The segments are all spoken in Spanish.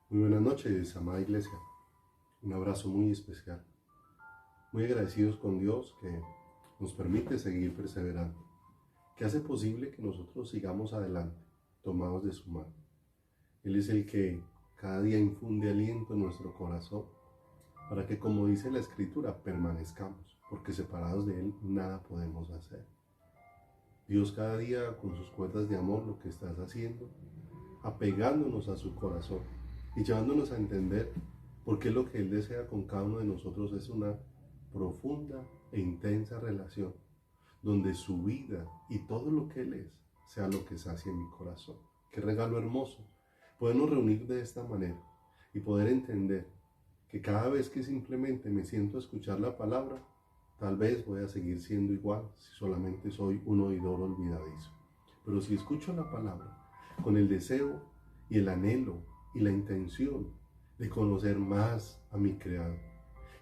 Muy buenas noches, amada iglesia. Un abrazo muy especial. Muy agradecidos con Dios que nos permite seguir perseverando, que hace posible que nosotros sigamos adelante, tomados de su mano. Él es el que cada día infunde aliento en nuestro corazón para que, como dice la Escritura, permanezcamos, porque separados de Él nada podemos hacer. Dios cada día con sus cuerdas de amor lo que estás haciendo, apegándonos a su corazón y llevándonos a entender por qué lo que Él desea con cada uno de nosotros es una profunda e intensa relación, donde su vida y todo lo que Él es sea lo que sacie mi corazón. Qué regalo hermoso podernos reunir de esta manera y poder entender que cada vez que simplemente me siento a escuchar la palabra, tal vez voy a seguir siendo igual si solamente soy un oidor olvidadizo. Pero si escucho la palabra con el deseo y el anhelo y la intención de conocer más a mi Creador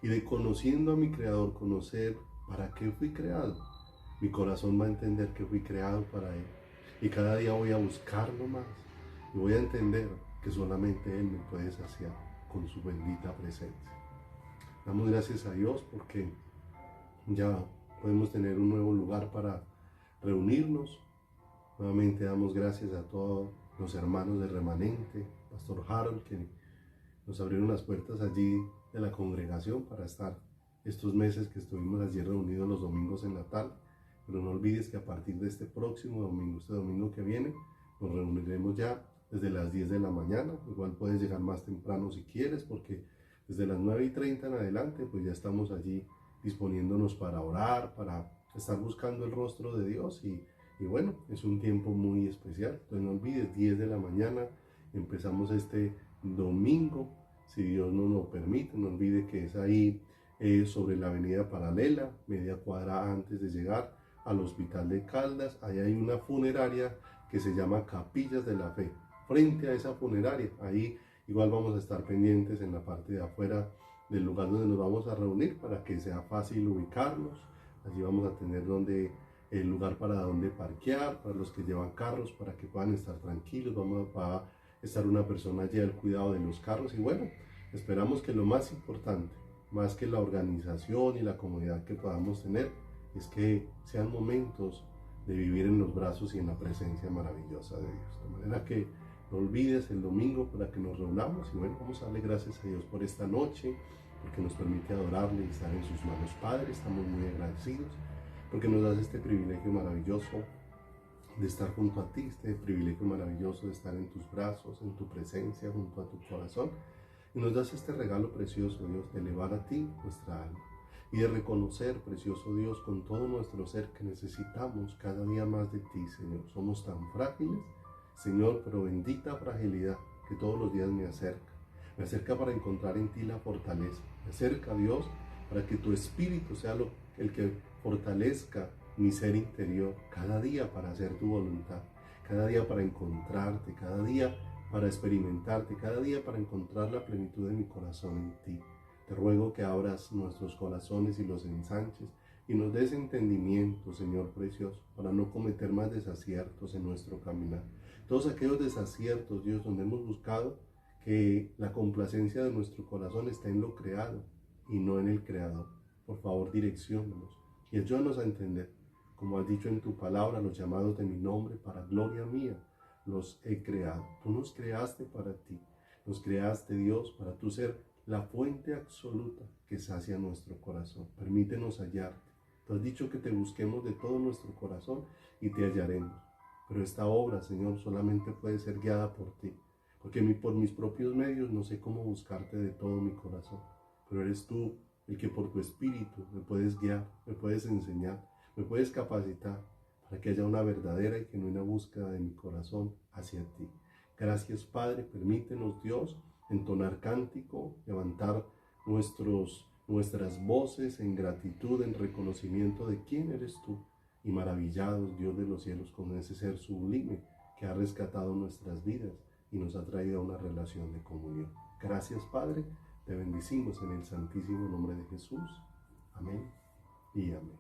y de conociendo a mi Creador conocer para qué fui creado, mi corazón va a entender que fui creado para Él. Y cada día voy a buscarlo más y voy a entender que solamente Él me puede saciar con su bendita presencia. Damos gracias a Dios porque ya podemos tener un nuevo lugar para reunirnos. Nuevamente damos gracias a todos los hermanos de Remanente, Pastor Harold, que nos abrieron las puertas allí de la congregación para estar estos meses que estuvimos allí reunidos los domingos en Natal. Pero no olvides que a partir de este próximo domingo, este domingo que viene, nos reuniremos ya desde las 10 de la mañana. Igual puedes llegar más temprano si quieres, porque desde las 9:30 en adelante, pues ya estamos allí disponiéndonos para orar, para estar buscando el rostro de Dios y bueno, es un tiempo muy especial. Entonces no olvides, 10 de la mañana, empezamos este domingo, si Dios nos lo permite. No olvide que es ahí sobre la avenida Paralela, media cuadra antes de llegar al Hospital de Caldas. Ahí hay una funeraria que se llama Capillas de la Fe. Frente a esa funeraria, ahí igual vamos a estar pendientes en la parte de afuera del lugar donde nos vamos a reunir para que sea fácil ubicarnos. Allí vamos a tener el lugar para donde parquear, para los que llevan carros, para que puedan estar tranquilos. Vamos a estar una persona allí al cuidado de los carros y bueno, esperamos que lo más importante, más que la organización y la comodidad que podamos tener, es que sean momentos de vivir en los brazos y en la presencia maravillosa de Dios. De manera que no olvides el domingo para que nos reunamos y bueno, vamos a darle gracias a Dios por esta noche, porque nos permite adorarle y estar en sus manos. Padre, estamos muy agradecidos porque nos das este privilegio maravilloso de estar junto a ti, este privilegio maravilloso de estar en tus brazos, en tu presencia, junto a tu corazón. Y nos das este regalo precioso, Dios, de elevar a ti nuestra alma y de reconocer, precioso Dios, con todo nuestro ser que necesitamos cada día más de ti, Señor. Somos tan frágiles, Señor, pero bendita fragilidad que todos los días me acerca. Me acerca para encontrar en ti la fortaleza. Me acerca, Dios, para que tu espíritu sea el que fortalezca mi ser interior cada día para hacer tu voluntad, cada día para encontrarte, cada día para experimentarte, cada día para encontrar la plenitud de mi corazón en ti. Te ruego que abras nuestros corazones y los ensanches y nos des entendimiento, Señor precioso, para no cometer más desaciertos en nuestro caminar. Todos aquellos desaciertos, Dios, donde hemos buscado que la complacencia de nuestro corazón está en lo creado y no en el Creador. Por favor, direcciónanos y ayúdanos a entender, como has dicho en tu palabra, los llamados de mi nombre para gloria mía los he creado. Tú nos creaste para ti, nos creaste, Dios, para tú ser la fuente absoluta que sacia nuestro corazón. Permítenos hallarte. Tú has dicho que te busquemos de todo nuestro corazón y te hallaremos. Pero esta obra, Señor, solamente puede ser guiada por ti, porque por mis propios medios no sé cómo buscarte de todo mi corazón. Pero eres tú el que por tu espíritu me puedes guiar, me puedes enseñar, me puedes capacitar para que haya una verdadera y genuina búsqueda de mi corazón hacia ti. Gracias, Padre. Permítenos, Dios, entonar cántico, levantar nuestras voces en gratitud, en reconocimiento de quién eres tú y maravillados, Dios de los cielos, con ese ser sublime que ha rescatado nuestras vidas y nos ha traído a una relación de comunión. Gracias, Padre. Te bendecimos en el santísimo nombre de Jesús. Amén y amén.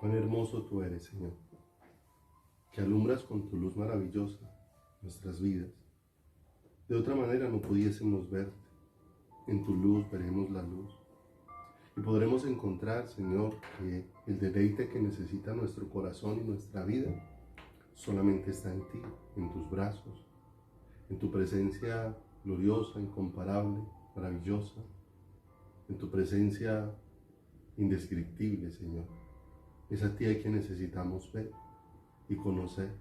Cuán hermoso tú eres, Señor, que alumbras con tu luz maravillosa nuestras vidas. De otra manera no pudiésemos verte. En tu luz veremos la luz. Y podremos encontrar, Señor, que el deleite que necesita nuestro corazón y nuestra vida solamente está en ti, en tus brazos, en tu presencia gloriosa, incomparable, maravillosa, en tu presencia indescriptible, Señor. Es a ti a quien necesitamos ver y conocer.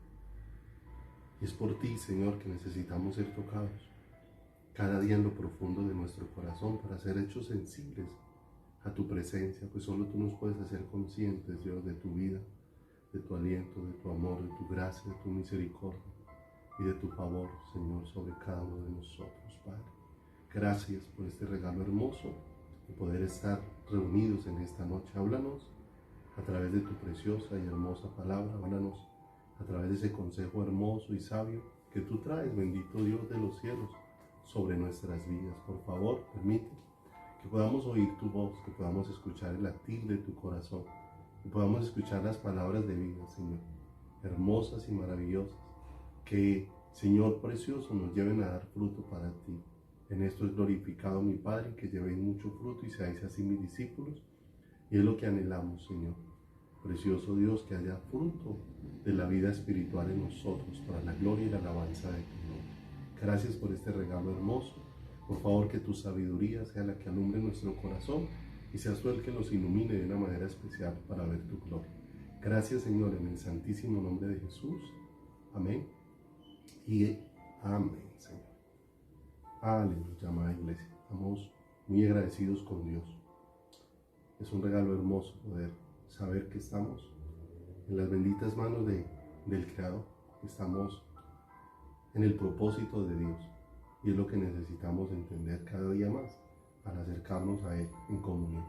Y es por ti, Señor, que necesitamos ser tocados cada día en lo profundo de nuestro corazón para ser hechos sensibles a tu presencia, pues solo tú nos puedes hacer conscientes, Dios, de tu vida, de tu aliento, de tu amor, de tu gracia, de tu misericordia y de tu favor, Señor, sobre cada uno de nosotros, Padre. Gracias por este regalo hermoso de poder estar reunidos en esta noche. Háblanos a través de tu preciosa y hermosa palabra, háblanos a través de ese consejo hermoso y sabio que tú traes, bendito Dios de los cielos, sobre nuestras vidas. Por favor, permite que podamos oír tu voz, que podamos escuchar el latir de tu corazón, que podamos escuchar las palabras de vida, Señor, hermosas y maravillosas, que, Señor precioso, nos lleven a dar fruto para ti. En esto es glorificado mi Padre, que llevéis mucho fruto y seáis así mis discípulos, y es lo que anhelamos, Señor. Precioso Dios, que haya fruto de la vida espiritual en nosotros, para la gloria y la alabanza de tu nombre. Gracias por este regalo hermoso. Por favor, que tu sabiduría sea la que alumbre nuestro corazón y seas tú el que nos ilumine de una manera especial para ver tu gloria. Gracias, Señor, en el santísimo nombre de Jesús. Amén y amén, Señor. Aleluya, amada iglesia. Estamos muy agradecidos con Dios. Es un regalo hermoso poder saber que estamos en las benditas manos del Creador. Estamos en el propósito de Dios. Y es lo que necesitamos entender cada día más al acercarnos a Él en comunión.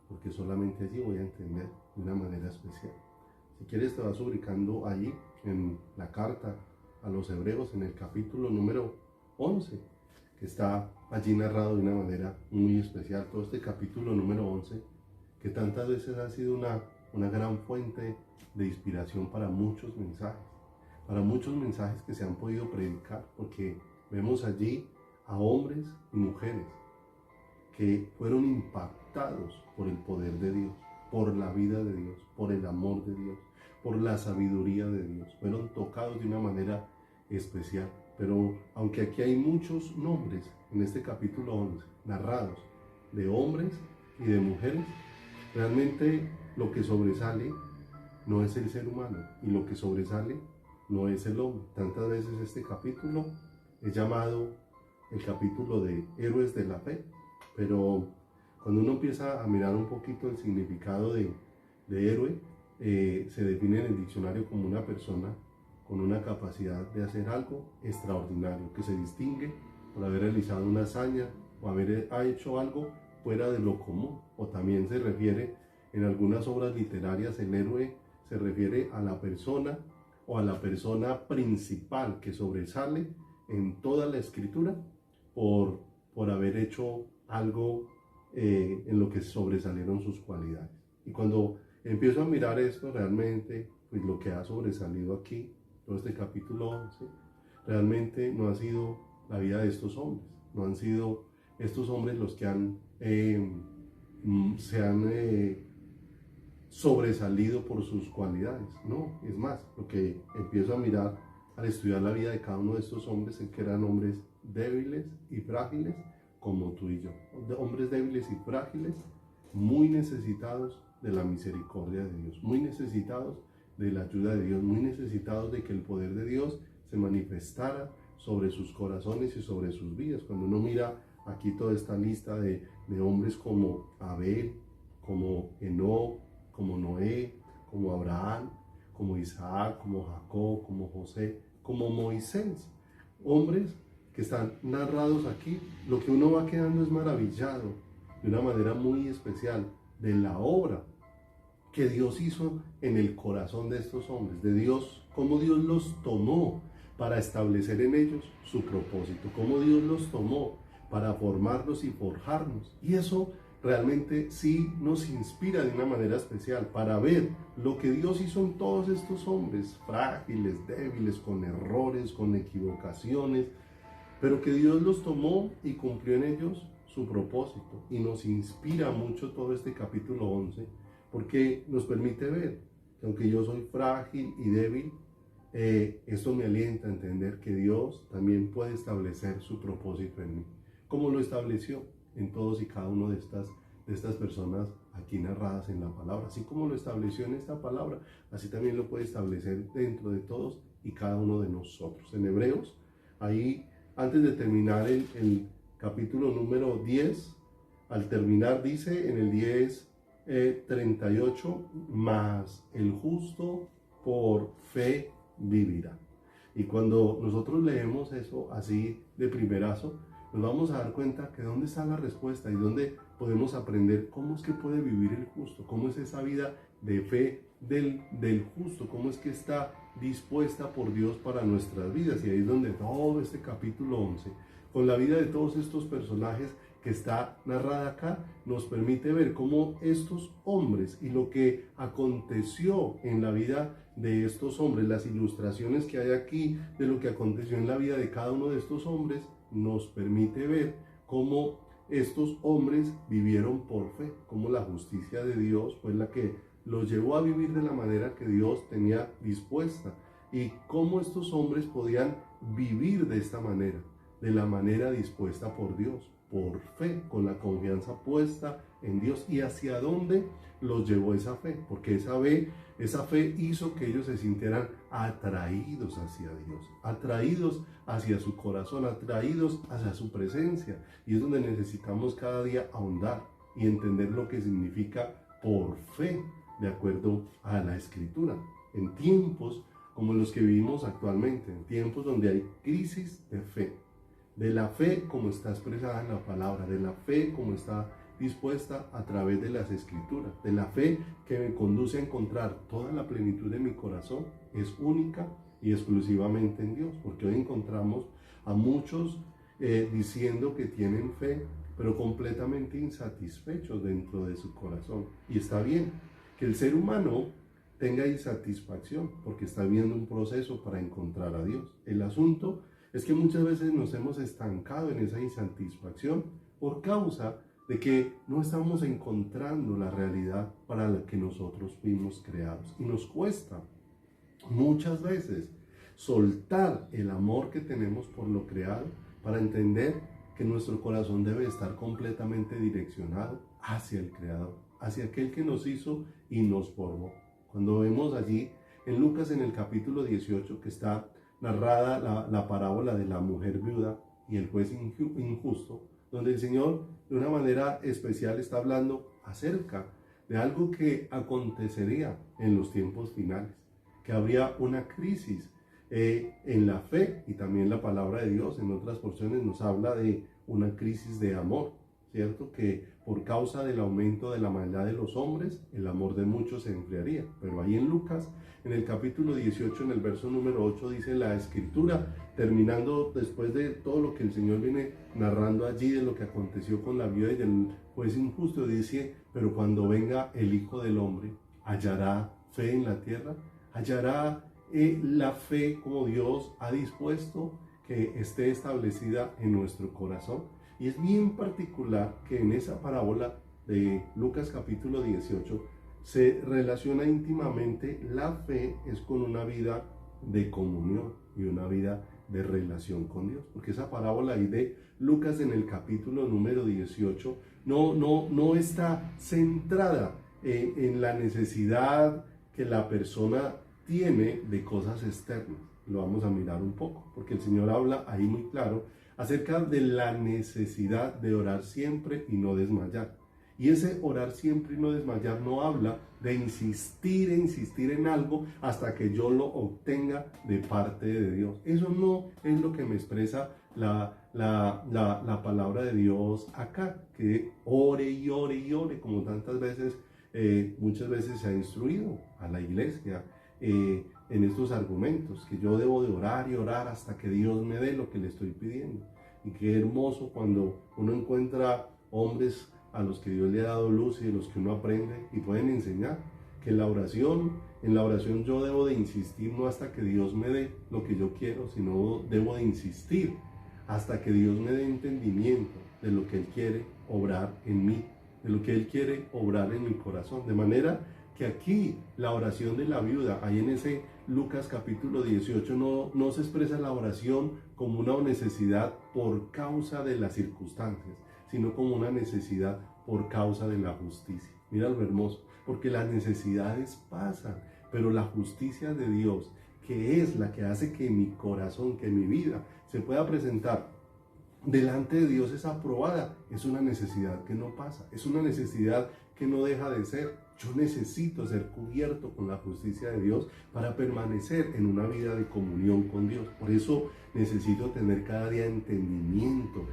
Porque solamente allí voy a entender de una manera especial. Si quieres te vas ubicando allí en la carta a los Hebreos en el capítulo número 11, que está allí narrado de una manera muy especial. Todo este capítulo número 11, que tantas veces ha sido una gran fuente de inspiración para muchos mensajes que se han podido predicar, porque vemos allí a hombres y mujeres que fueron impactados por el poder de Dios, por la vida de Dios, por el amor de Dios, por la sabiduría de Dios. Fueron tocados de una manera especial. Pero aunque aquí hay muchos nombres en este capítulo 11, narrados de hombres y de mujeres, realmente lo que sobresale no es el ser humano y lo que sobresale no es el hombre. Tantas veces este capítulo es llamado el capítulo de héroes de la fe, pero cuando uno empieza a mirar un poquito el significado de héroe, se define en el diccionario como una persona con una capacidad de hacer algo extraordinario, que se distingue por haber realizado una hazaña o haber hecho algo fuera de lo común. O también se refiere en algunas obras literarias, el héroe se refiere a la persona o a la persona principal que sobresale en toda la escritura por haber hecho algo en lo que sobresalieron sus cualidades. Y cuando empiezo a mirar esto, realmente pues lo que ha sobresalido aquí, todo este capítulo 11, realmente no ha sido la vida de estos hombres, no han sido estos hombres los que se han sobresalido por sus cualidades, no, es más, lo que empiezo a mirar al estudiar la vida de cada uno de estos hombres es que eran hombres débiles y frágiles como tú y yo, hombres débiles y frágiles, muy necesitados de la misericordia de Dios, muy necesitados de la ayuda de Dios, muy necesitados de que el poder de Dios se manifestara sobre sus corazones y sobre sus vidas. Cuando uno mira aquí toda esta lista de hombres como Abel, como Enoc, como Noé, como Abraham, como Isaac, como Jacob, como José, como Moisés, hombres que están narrados aquí, lo que uno va quedando es maravillado de una manera muy especial de la obra que Dios hizo en el corazón de estos hombres, de Dios, cómo Dios los tomó para establecer en ellos su propósito, cómo Dios los tomó para formarlos y forjarnos. Y eso realmente sí nos inspira de una manera especial para ver lo que Dios hizo en todos estos hombres, frágiles, débiles, con errores, con equivocaciones, pero que Dios los tomó y cumplió en ellos su propósito. Y nos inspira mucho todo este capítulo 11, porque nos permite ver que aunque yo soy frágil y débil, esto me alienta a entender que Dios también puede establecer su propósito en mí, como lo estableció en todos y cada uno de estas personas aquí narradas en la palabra. Así como lo estableció en esta palabra, así también lo puede establecer dentro de todos y cada uno de nosotros. En Hebreos, ahí antes de terminar el capítulo número 10, al terminar dice en el 10:38, mas el justo por fe vivirá. Y cuando nosotros leemos eso así de primerazo, nos vamos a dar cuenta que dónde está la respuesta y dónde podemos aprender cómo es que puede vivir el justo, cómo es esa vida de fe del justo, cómo es que está dispuesta por Dios para nuestras vidas. Y ahí es donde todo este capítulo 11, con la vida de todos estos personajes que está narrada acá, nos permite ver cómo estos hombres y lo que aconteció en la vida de estos hombres, las ilustraciones que hay aquí de lo que aconteció en la vida de cada uno de estos hombres, nos permite ver cómo estos hombres vivieron por fe, cómo la justicia de Dios fue la que los llevó a vivir de la manera que Dios tenía dispuesta, y cómo estos hombres podían vivir de esta manera, de la manera dispuesta por Dios, por fe, con la confianza puesta en Dios. Y hacia dónde los llevó esa fe, porque esa fe hizo que ellos se sintieran atraídos hacia Dios, atraídos hacia su corazón, atraídos hacia su presencia. Y es donde necesitamos cada día ahondar y entender lo que significa por fe, de acuerdo a la Escritura. En tiempos como los que vivimos actualmente, en tiempos donde hay crisis de fe, de la fe como está expresada en la palabra, de la fe como está dispuesta a través de las Escrituras, de la fe que me conduce a encontrar toda la plenitud de mi corazón, es única y exclusivamente en Dios, porque hoy encontramos a muchos diciendo que tienen fe, pero completamente insatisfechos dentro de su corazón. Y está bien que el ser humano tenga insatisfacción, porque está viviendo un proceso para encontrar a Dios. El asunto es que muchas veces nos hemos estancado en esa insatisfacción por causa de que no estamos encontrando la realidad para la que nosotros fuimos creados. Y nos cuesta muchas veces soltar el amor que tenemos por lo creado para entender que nuestro corazón debe estar completamente direccionado hacia el Creador, hacia aquel que nos hizo y nos formó. Cuando vemos allí en Lucas, en el capítulo 18, que está narrada la parábola de la mujer viuda y el juez injusto, donde el Señor de una manera especial está hablando acerca de algo que acontecería en los tiempos finales, que habría una crisis en la fe, y también la palabra de Dios en otras porciones nos habla de una crisis de amor, ¿cierto? Que por causa del aumento de la maldad de los hombres, el amor de muchos se enfriaría. Pero ahí en Lucas, en el capítulo 18, en el verso número 8, dice la Escritura, terminando después de todo lo que el Señor viene narrando allí, de lo que aconteció con la viuda y del juez injusto, dice: pero cuando venga el Hijo del Hombre, ¿hallará fe en la tierra? ¿Hallará la fe como Dios ha dispuesto que esté establecida en nuestro corazón? Y es bien particular que en esa parábola de Lucas capítulo 18 se relaciona íntimamente la fe es con una vida de comunión y una vida de relación con Dios, porque esa parábola ahí de Lucas en el capítulo número 18 no está centrada en la necesidad que la persona tiene de cosas externas. Lo vamos a mirar un poco, porque el Señor habla ahí muy claro acerca de la necesidad de orar siempre y no desmayar. Y ese orar siempre y no desmayar no habla de insistir en algo hasta que yo lo obtenga de parte de Dios. Eso no es lo que me expresa la palabra de Dios acá, que ore y ore y ore, como tantas veces, muchas veces se ha instruido a la iglesia en estos argumentos, que yo debo de orar y orar hasta que Dios me dé lo que le estoy pidiendo. Y qué hermoso cuando uno encuentra hombres a los que Dios le ha dado luz y de los que uno aprende y pueden enseñar. Que en la oración yo debo de insistir no hasta que Dios me dé lo que yo quiero, sino debo de insistir hasta que Dios me dé entendimiento de lo que Él quiere obrar en mí, de lo que Él quiere obrar en mi corazón. De manera que aquí la oración de la viuda, ahí en ese Lucas capítulo 18, no se expresa la oración como una necesidad por causa de las circunstancias, sino como una necesidad por causa de la justicia. Mira lo hermoso, porque las necesidades pasan, pero la justicia de Dios, que es la que hace que mi corazón, que mi vida se pueda presentar delante de Dios, es aprobada, es una necesidad que no pasa, es una necesidad que no deja de ser. Yo necesito ser cubierto con la justicia de Dios para permanecer en una vida de comunión con Dios. Por eso necesito tener cada día entendimiento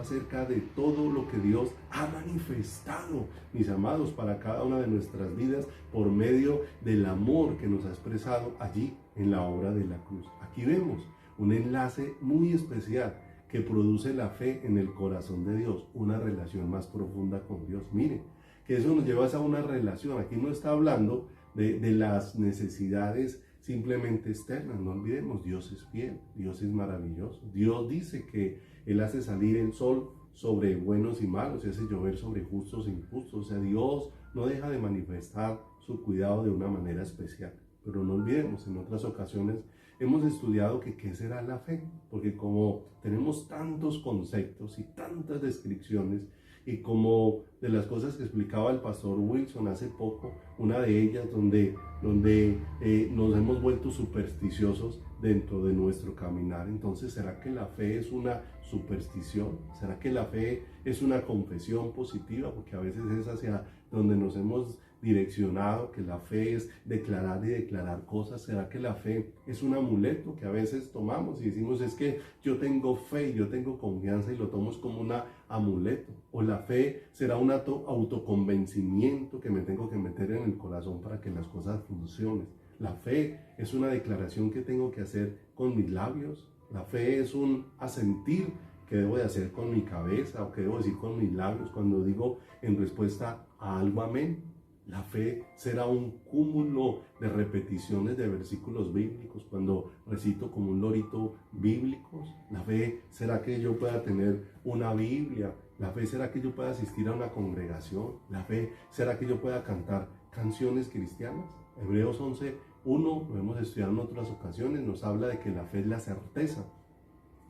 acerca de todo lo que Dios ha manifestado, mis amados, para cada una de nuestras vidas por medio del amor que nos ha expresado allí en la obra de la cruz. Aquí vemos un enlace muy especial que produce la fe en el corazón de Dios, una relación más profunda con Dios. Mire, que eso nos lleva a una relación. Aquí no está hablando de las necesidades simplemente externas. No olvidemos, Dios es fiel, Dios es maravilloso. Dios dice que Él hace salir el sol sobre buenos y malos y hace llover sobre justos e injustos. O sea, Dios no deja de manifestar su cuidado de una manera especial. Pero no olvidemos, en otras ocasiones hemos estudiado que qué será la fe, porque como tenemos tantos conceptos y tantas descripciones, y como de las cosas que explicaba el pastor Wilson hace poco, una de ellas donde nos hemos vuelto supersticiosos dentro de nuestro caminar. Entonces, ¿será que la fe es una superstición? ¿Será que la fe es una confesión positiva? Porque a veces es hacia donde nos hemos direccionado, que la fe es declarar y declarar cosas. ¿Será que la fe es un amuleto que a veces tomamos y decimos es que yo tengo fe, yo tengo confianza y lo tomo como un amuleto? ¿O la fe será un autoconvencimiento que me tengo que meter en el corazón para que las cosas funcionen? La fe es una declaración que tengo que hacer con mis labios. La fe es un asentir que debo de hacer con mi cabeza o que debo decir con mis labios cuando digo en respuesta a algo amén. La fe será un cúmulo de repeticiones de versículos bíblicos cuando recito como un lorito bíblicos. La fe será que yo pueda tener una Biblia. La fe será que yo pueda asistir a una congregación. La fe será que yo pueda cantar canciones cristianas. Hebreos 11:1, lo hemos estudiado en otras ocasiones, nos habla de que la fe es la certeza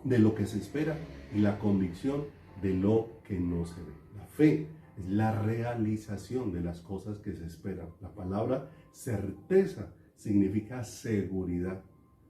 de lo que se espera y la convicción de lo que no se ve. La fe es la realización de las cosas que se esperan. La palabra certeza significa seguridad.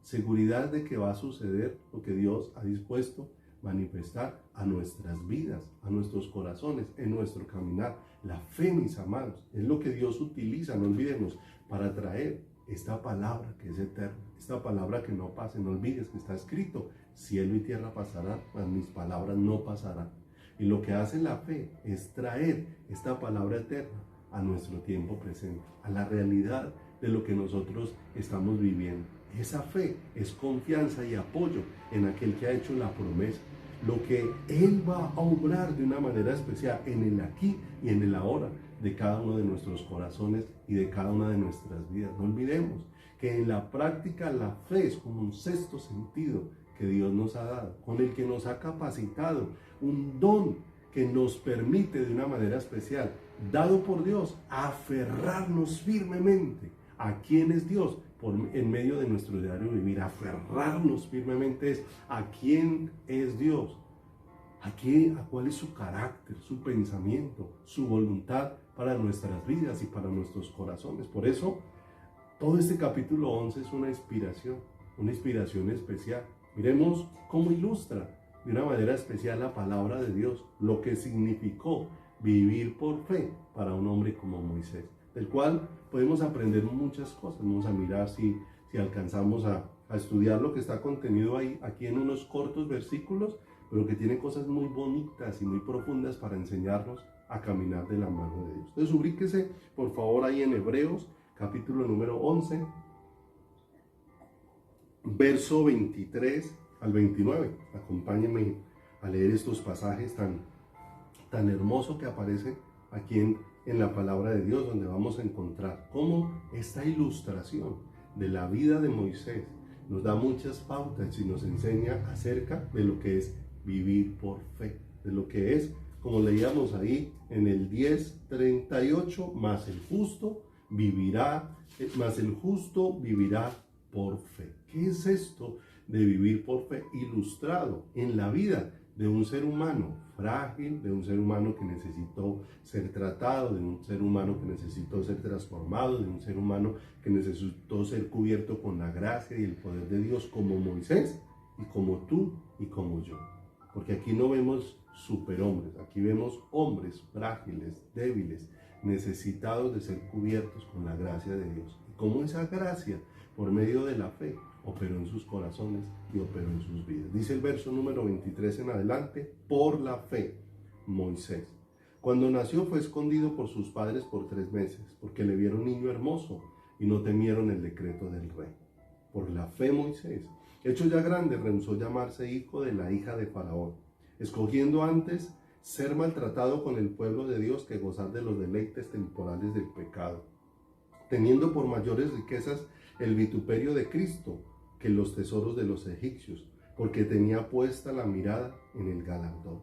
Seguridad de que va a suceder lo que Dios ha dispuesto manifestar a nuestras vidas, a nuestros corazones, en nuestro caminar. La fe, mis amados, es lo que Dios utiliza, no olvidemos, para traer esta palabra que es eterna, esta palabra que no pase. No olvides que está escrito, cielo y tierra pasarán, mas mis palabras no pasarán. Y lo que hace la fe es traer esta palabra eterna a nuestro tiempo presente, a la realidad de lo que nosotros estamos viviendo. Esa fe es confianza y apoyo en aquel que ha hecho la promesa. Lo que Él va a obrar de una manera especial en el aquí y en el ahora de cada uno de nuestros corazones y de cada una de nuestras vidas. No olvidemos que en la práctica la fe es como un sexto sentido que Dios nos ha dado, con el que nos ha capacitado, un don que nos permite de una manera especial, dado por Dios, aferrarnos firmemente a quién es Dios en medio de nuestro diario vivir. Aferrarnos firmemente es a quién es Dios, a cuál es su carácter, su pensamiento, su voluntad para nuestras vidas y para nuestros corazones. Por eso, todo este capítulo 11 es una inspiración especial. Miremos cómo ilustra de una manera especial la palabra de Dios, lo que significó vivir por fe para un hombre como Moisés, del cual podemos aprender muchas cosas. Vamos a mirar si alcanzamos a estudiar lo que está contenido aquí en unos cortos versículos, pero que tiene cosas muy bonitas y muy profundas para enseñarnos a caminar de la mano de Dios. Entonces, ubíquese por favor ahí en Hebreos, capítulo número 11, verso 23 al 29. Acompáñenme a leer estos pasajes tan tan hermoso que aparece aquí en la palabra de Dios, donde vamos a encontrar cómo esta ilustración de la vida de Moisés nos da muchas pautas y nos enseña acerca de lo que es vivir por fe, de lo que es, como leíamos ahí en el 10:38, más el justo vivirá por fe. ¿Qué es esto de vivir por fe? Ilustrado en la vida de un ser humano frágil, de un ser humano que necesitó ser tratado, de un ser humano que necesitó ser transformado, de un ser humano que necesitó ser cubierto con la gracia y el poder de Dios, como Moisés y como tú y como yo. Porque aquí no vemos superhombres, aquí vemos hombres frágiles, débiles, necesitados de ser cubiertos con la gracia de Dios. Y cómo esa gracia, por medio de la fe, operó en sus corazones y operó en sus vidas. Dice el verso número 23 en adelante: por la fe, Moisés, cuando nació, fue escondido por sus padres por 3 meses, porque le vieron niño hermoso y no temieron el decreto del rey. Por la fe, Moisés, hecho ya grande, rehusó llamarse hijo de la hija de Faraón, escogiendo antes ser maltratado con el pueblo de Dios que gozar de los deleites temporales del pecado, teniendo por mayores riquezas el vituperio de Cristo que los tesoros de los egipcios, porque tenía puesta la mirada en el galardón.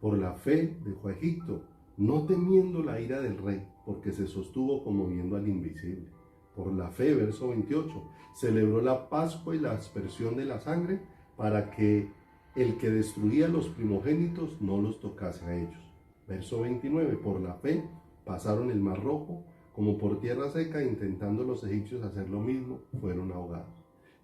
Por la fe dejó a Egipto, no temiendo la ira del rey, porque se sostuvo como viendo al invisible. Por la fe, verso 28, celebró la Pascua y la aspersión de la sangre, para que el que destruía los primogénitos no los tocase a ellos. Verso 29, por la fe pasaron el mar rojo como por tierra seca, intentando los egipcios hacer lo mismo, fueron ahogados.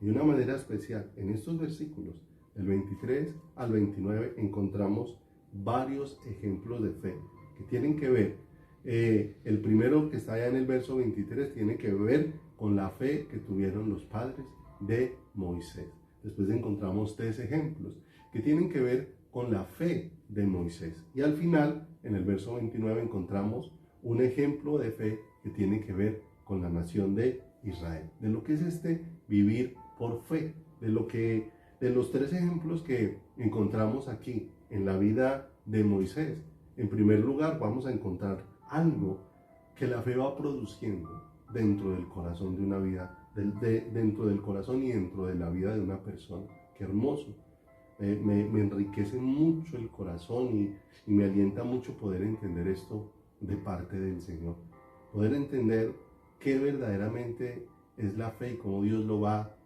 Y de una manera especial, en estos versículos, del 23 al 29, encontramos varios ejemplos de fe que tienen que ver. El primero, que está allá en el verso 23, tiene que ver con la fe que tuvieron los padres de Moisés. Después encontramos 3 ejemplos que tienen que ver con la fe de Moisés. Y al final, en el verso 29, encontramos un ejemplo de fe que tiene que ver con la nación de Israel, de lo que es este vivir por fe, de los 3 ejemplos que encontramos aquí en la vida de Moisés. En primer lugar, vamos a encontrar algo que la fe va produciendo dentro del corazón de una vida, dentro del corazón y dentro de la vida de una persona. Qué hermoso. Me enriquece mucho el corazón y me alienta mucho poder entender esto de parte del Señor. Poder entender qué verdaderamente es la fe y cómo Dios lo va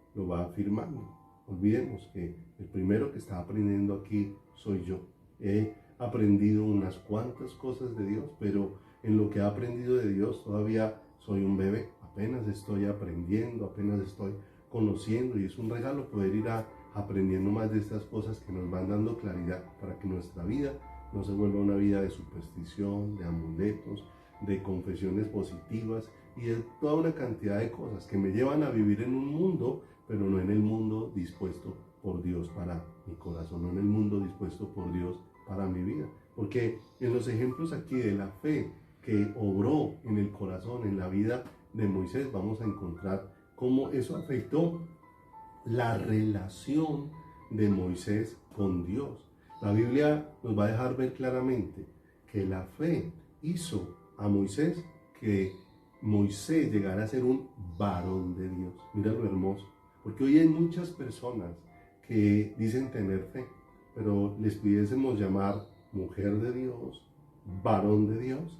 afirmando. Olvidemos que el primero que está aprendiendo aquí soy yo. He aprendido unas cuantas cosas de Dios, pero en lo que he aprendido de Dios todavía soy un bebé. Apenas estoy aprendiendo, apenas estoy conociendo, y es un regalo poder ir aprendiendo más de estas cosas que nos van dando claridad para que nuestra vida no se vuelva una vida de superstición, de amuletos, de confesiones positivas y de toda una cantidad de cosas que me llevan a vivir en un mundo, pero no en el mundo dispuesto por Dios para mi corazón, no en el mundo dispuesto por Dios para mi vida. Porque en los ejemplos aquí de la fe que obró en el corazón, en la vida de Moisés, vamos a encontrar cómo eso afectó la relación de Moisés con Dios. La Biblia nos va a dejar ver claramente que la fe hizo a Moisés que Moisés llegara a ser un varón de Dios. Mira lo hermoso, porque hoy hay muchas personas que dicen tener fe, pero les pudiésemos llamar mujer de Dios, varón de Dios,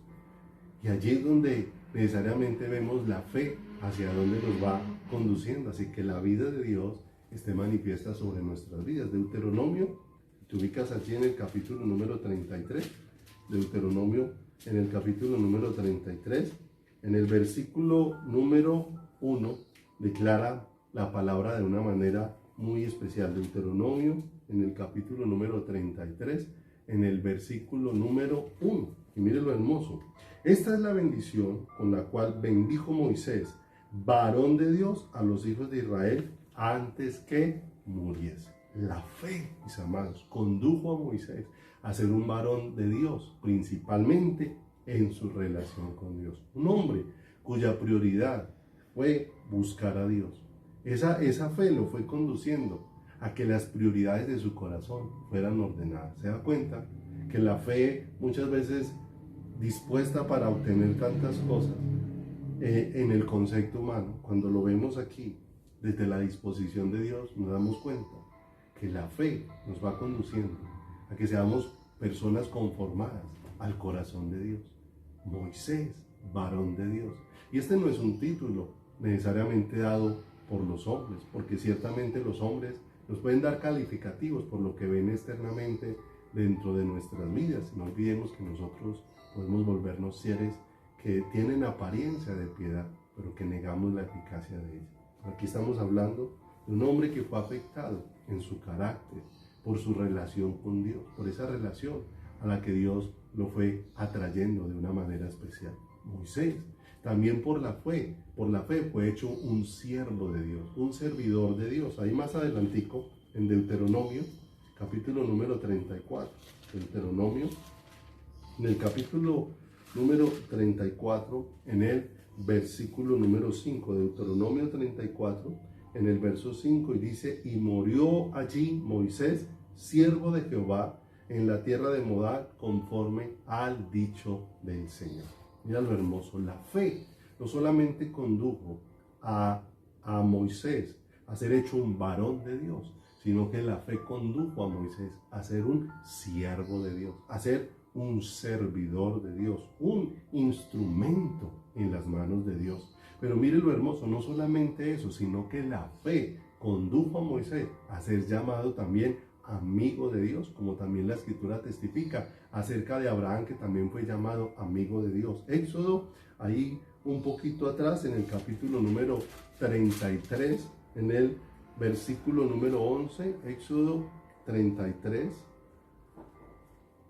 y allí es donde necesariamente vemos la fe hacia dónde nos va conduciendo. Así que la vida de Dios esté manifiesta sobre nuestras vidas. Deuteronomio, te ubicas allí en el capítulo número 33, Deuteronomio en el capítulo número 33, en el versículo número 1, declara la palabra de una manera muy especial. Deuteronomio en el capítulo número 33, en el versículo número 1. Y mire lo hermoso. Esta es la bendición con la cual bendijo Moisés, varón de Dios, a los hijos de Israel antes que muriese. La fe, mis amados, condujo a Moisés a ser un varón de Dios, principalmente en su relación con Dios. Un hombre cuya prioridad fue buscar a Dios. Esa fe lo fue conduciendo a que las prioridades de su corazón fueran ordenadas. ¿Se da cuenta que la fe muchas veces dispuesta para obtener tantas cosas en el concepto humano, cuando lo vemos aquí desde la disposición de Dios, nos damos cuenta que la fe nos va conduciendo a que seamos personas conformadas al corazón de Dios. Moisés, varón de Dios. Y este no es un título necesariamente dado por los hombres, porque ciertamente los hombres nos pueden dar calificativos por lo que ven externamente dentro de nuestras vidas. No olvidemos que nosotros podemos volvernos seres que tienen apariencia de piedad, pero que negamos la eficacia de ella. Aquí estamos hablando de un hombre que fue afectado en su carácter por su relación con Dios, por esa relación a la que Dios lo fue atrayendo de una manera especial. Moisés, también por la fe fue hecho un siervo de Dios, un servidor de Dios. Ahí más adelantico, en Deuteronomio, capítulo número 34, Deuteronomio, en el capítulo número 34, en el versículo número 5, Deuteronomio 34, en el verso 5, y dice: y murió allí Moisés, siervo de Jehová, en la tierra de Moab, conforme al dicho del Señor. Mira lo hermoso, la fe no solamente condujo a Moisés a ser hecho un varón de Dios, sino que la fe condujo a Moisés a ser un siervo de Dios, a ser un servidor de Dios, un instrumento en las manos de Dios. Pero mire lo hermoso, no solamente eso, sino que la fe condujo a Moisés a ser llamado también amigo de Dios, como también la escritura testifica acerca de Abraham, que también fue llamado amigo de Dios. Éxodo, ahí un poquito atrás, en el capítulo número 33, en el versículo número 11, Éxodo 33,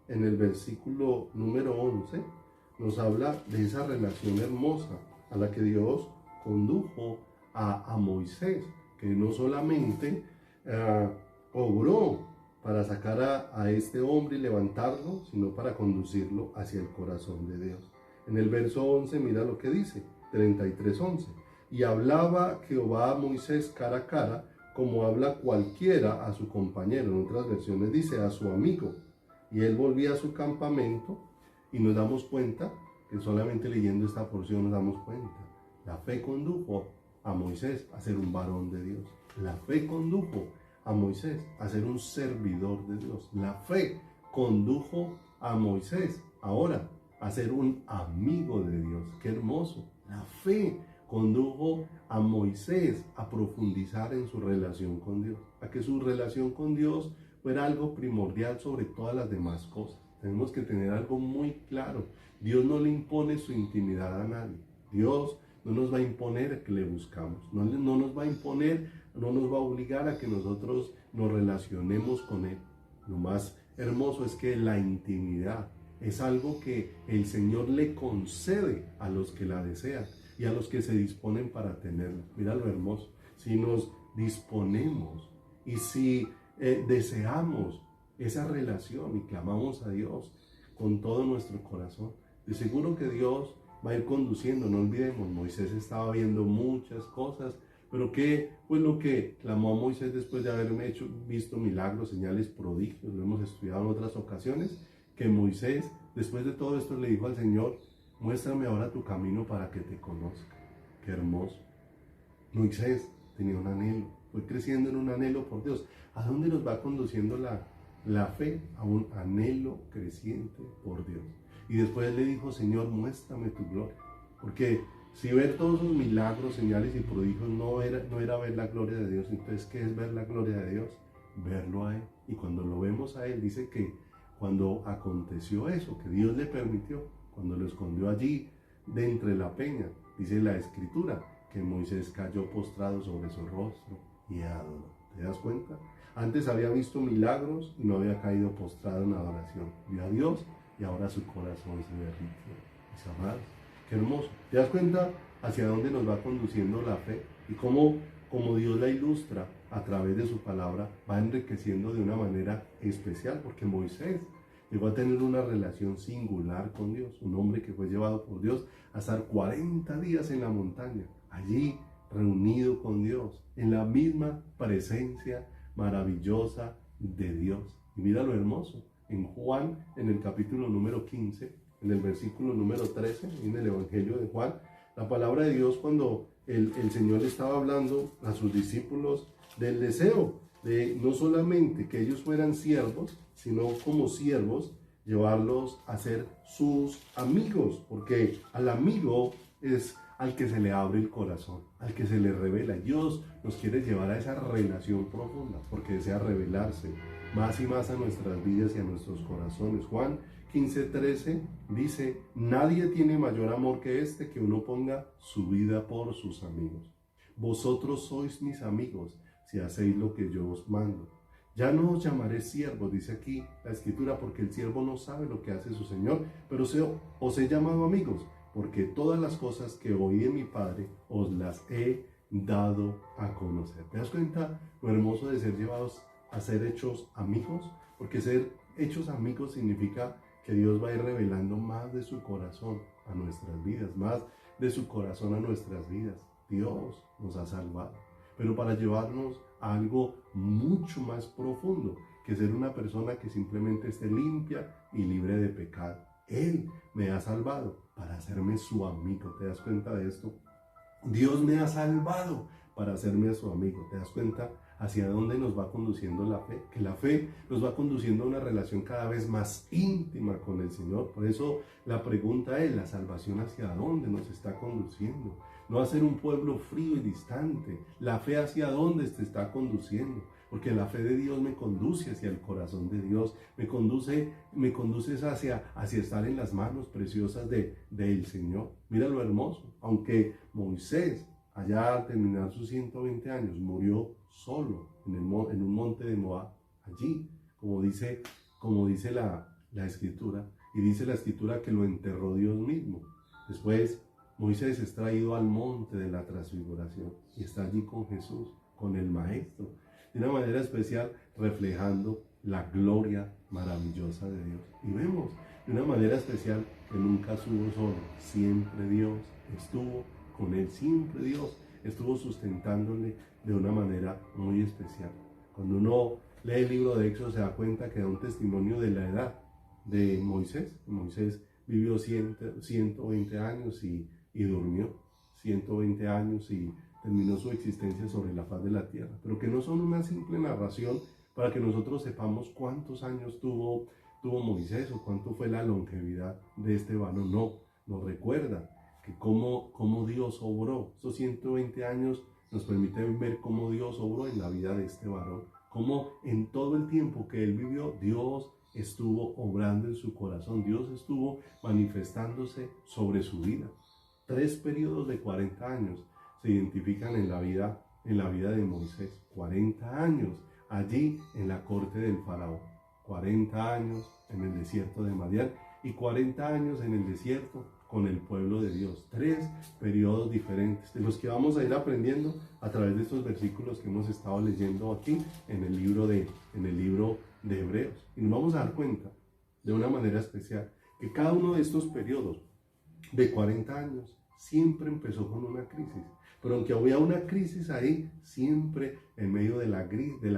en el versículo número 11, nos habla de esa relación hermosa a la que Dios condujo a Moisés, que no solamente obró para sacar a este hombre y levantarlo, sino para conducirlo hacia el corazón de Dios. En el verso 11, mira lo que dice, 33:11. Y hablaba Jehová a Moisés cara a cara, como habla cualquiera a su compañero. En otras versiones dice a su amigo. Y él volvía a su campamento, y nos damos cuenta que solamente leyendo esta porción nos damos cuenta. La fe condujo a Moisés a ser un varón de Dios. La fe condujo a Moisés a ser un servidor de Dios. La fe condujo a Moisés ahora a ser un amigo de Dios. ¡Qué hermoso! La fe condujo a Moisés a profundizar en su relación con Dios, a que su relación con Dios fuera algo primordial sobre todas las demás cosas. Tenemos que tener algo muy claro. Dios no le impone su intimidad a nadie. Dios no nos va a imponer que le buscamos. No nos va a imponer, no nos va a obligar a que nosotros nos relacionemos con Él. Lo más hermoso es que la intimidad es algo que el Señor le concede a los que la desean y a los que se disponen para tenerla. Mira lo hermoso. Si nos disponemos y si deseamos esa relación y clamamos a Dios con todo nuestro corazón, de seguro que Dios va a ir conduciendo. No olvidemos, Moisés estaba viendo muchas cosas, pero ¿qué fue lo que clamó a Moisés después de haberme visto milagros, señales, prodigios? Lo hemos estudiado en otras ocasiones, que Moisés, después de todo esto, le dijo al Señor: muéstrame ahora tu camino para que te conozca. Qué hermoso. Moisés tenía un anhelo, fue creciendo en un anhelo por Dios. ¿A dónde nos va conduciendo la fe? A un anhelo creciente por Dios. Y después le dijo: Señor, muéstrame tu gloria. Porque si ver todos esos milagros, señales y prodigios no era ver la gloria de Dios, entonces ¿qué es ver la gloria de Dios? Verlo a Él. Y cuando lo vemos a Él, dice que cuando aconteció eso, que Dios le permitió, cuando lo escondió allí de entre la peña, dice la Escritura, que Moisés cayó postrado sobre su rostro y adoró. ¿Te das cuenta? Antes había visto milagros y no había caído postrado en adoración. Vio a Dios y ahora su corazón se derritió. Mis amados, qué hermoso. ¿Te das cuenta hacia dónde nos va conduciendo la fe? Y cómo, como Dios la ilustra a través de su palabra, va enriqueciendo de una manera especial, porque Moisés llegó a tener una relación singular con Dios, un hombre que fue llevado por Dios a estar 40 días en la montaña, allí reunido con Dios, en la misma presencia maravillosa de Dios. Y mira lo hermoso, en Juan, en el capítulo número 15, en el versículo número 13, en el Evangelio de Juan, la palabra de Dios cuando el Señor estaba hablando a sus discípulos del deseo de no solamente que ellos fueran siervos, sino como siervos llevarlos a ser sus amigos, porque al amigo es al que se le abre el corazón, al que se le revela. Dios nos quiere llevar a esa relación profunda, porque desea revelarse más y más a nuestras vidas y a nuestros corazones. Juan 15:13 dice: nadie tiene mayor amor que este, que uno ponga su vida por sus amigos. Vosotros sois mis amigos si hacéis lo que yo os mando. Ya no os llamaré siervos, dice aquí la Escritura, porque el siervo no sabe lo que hace su Señor, pero os he llamado amigos, porque todas las cosas que oí de mi Padre os las he dado a conocer. ¿Te das cuenta lo hermoso de ser llevados a ser hechos amigos? Porque ser hechos amigos significa que Dios va a ir revelando más de su corazón a nuestras vidas, más de su corazón a nuestras vidas. Dios nos ha salvado, pero para llevarnos a algo mucho más profundo, que ser una persona que simplemente esté limpia y libre de pecado. Él me ha salvado para hacerme su amigo. ¿Te das cuenta de esto? Dios me ha salvado para hacerme su amigo. ¿Te das cuenta hacia dónde nos va conduciendo la fe? Que la fe nos va conduciendo a una relación cada vez más íntima con el Señor. Por eso la pregunta es: ¿la salvación hacia dónde nos está conduciendo? No a ser un pueblo frío y distante. La fe hacia dónde te está conduciendo. Porque la fe de Dios me conduce hacia el corazón de Dios, me conduce hacia estar en las manos preciosas del Señor. Mira lo hermoso, aunque Moisés, allá al terminar sus 120 años, murió solo en un monte de Moab, allí, como dice la Escritura, y dice la Escritura que lo enterró Dios mismo. Después Moisés es traído al monte de la transfiguración y está allí con Jesús, con el Maestro, de una manera especial reflejando la gloria maravillosa de Dios. Y vemos de una manera especial que nunca estuvo solo, siempre Dios estuvo con él, siempre Dios estuvo sustentándole de una manera muy especial. Cuando uno lee el libro de Éxodo se da cuenta que da un testimonio de la edad de Moisés. Moisés vivió 120 años y durmió 120 años y terminó su existencia sobre la faz de la tierra, pero que no son una simple narración para que nosotros sepamos cuántos años tuvo Moisés o cuánto fue la longevidad de este varón. No, nos recuerda que cómo Dios obró. Estos 120 años nos permiten ver cómo Dios obró en la vida de este varón, cómo en todo el tiempo que él vivió, Dios estuvo obrando en su corazón, Dios estuvo manifestándose sobre su vida. 3 periodos de 40 años se identifican en la vida de Moisés. 40 años allí en la corte del faraón, 40 años en el desierto de Madián y 40 años en el desierto con el pueblo de Dios. 3 periodos diferentes, de los que vamos a ir aprendiendo a través de estos versículos que hemos estado leyendo aquí en el libro de Hebreos. Y nos vamos a dar cuenta de una manera especial que cada uno de estos periodos de 40 años siempre empezó con una crisis. Pero aunque había una crisis ahí, siempre en medio de la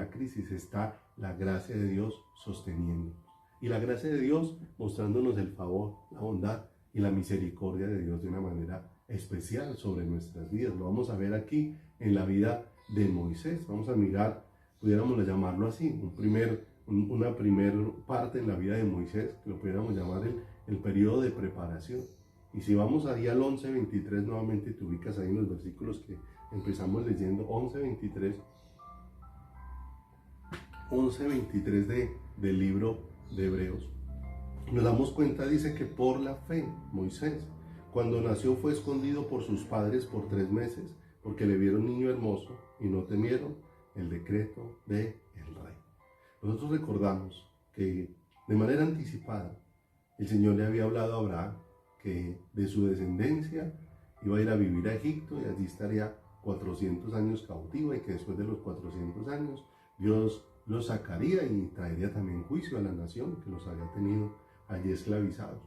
crisis está la gracia de Dios sosteniendo. Y la gracia de Dios mostrándonos el favor, la bondad y la misericordia de Dios de una manera especial sobre nuestras vidas. Lo vamos a ver aquí en la vida de Moisés. Vamos a mirar, pudiéramos llamarlo así, una primera parte en la vida de Moisés, que lo pudiéramos llamar el periodo de preparación. Y si vamos ahí al 11:23, nuevamente te ubicas ahí en los versículos que empezamos leyendo, 11:23 del libro de Hebreos. Nos damos cuenta, dice que por la fe, Moisés, cuando nació fue escondido por sus padres por 3 meses, porque le vieron niño hermoso y no temieron el decreto del rey. Nosotros recordamos que de manera anticipada el Señor le había hablado a Abraham que de su descendencia iba a ir a vivir a Egipto y allí estaría 400 años cautivo, y que después de los 400 años Dios los sacaría y traería también juicio a la nación que los había tenido allí esclavizados.